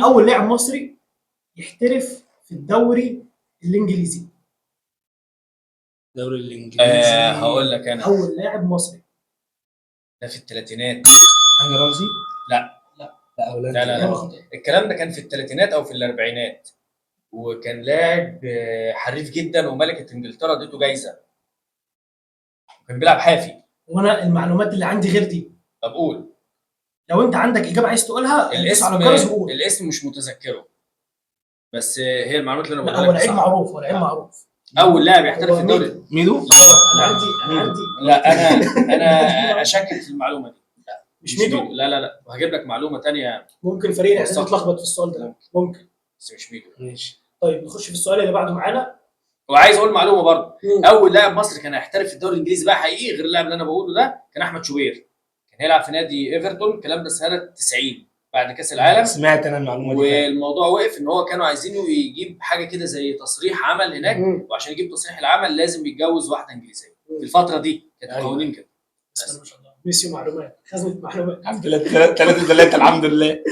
اول لاعب مصري يحترف في الدوري الانجليزي. الدوري الانجليزي هقول لك انا اول لاعب مصري ده في الثلاثينات. هاني رمزي. لا هولندي. لا الكلام ده كان في الثلاثينات او في الاربعينات، وكان لاعب حريف جدا وملكه انجلترا اديته جايزه، كان بيلعب حافي. وانا المعلومات اللي عندي غير دي. طب قول لو انت عندك اجابه عايز تقولها دوس الاسم. على الجرس وقول. الاسم مش متذكره، بس هي المعلومات اللي انا لا بقولها هو لك لعيب صح. معروف، هو لعيب معروف. اول لاعب يحترف هو في الدوري. ميدو. انا عندي لا انا اشكك في المعلومه دي. لا مش ميدو. لا وهجيب لك معلومه ثانيه. ممكن فريق الاعداد يتلخبط في السؤال ده. ممكن بس مش ميدو. ماشي. طيب نخش في السؤال اللي بعده معانا. وعايز اقول معلومه برضه، اول لاعب مصري كان هيحترف في الدوري الانجليزي بقى حقيقي غير اللاعب اللي انا بقوله ده كان احمد شوبير. كان هيلعب في نادي ايفرتون، الكلام ده سنه 90 بعد كاس العالم. سمعت انا المعلومه دي. والموضوع وقف ان هو كانوا عايزينه يجيب حاجه كده زي تصريح عمل هناك، وعشان يجيب تصريح العمل لازم يتجوز واحده انجليزيه. في الفتره دي كانت القوانين كده. ما شاء الله. ميسي معلومات، خزنه معلومات. الحمد لله 3-3 الحمد لله.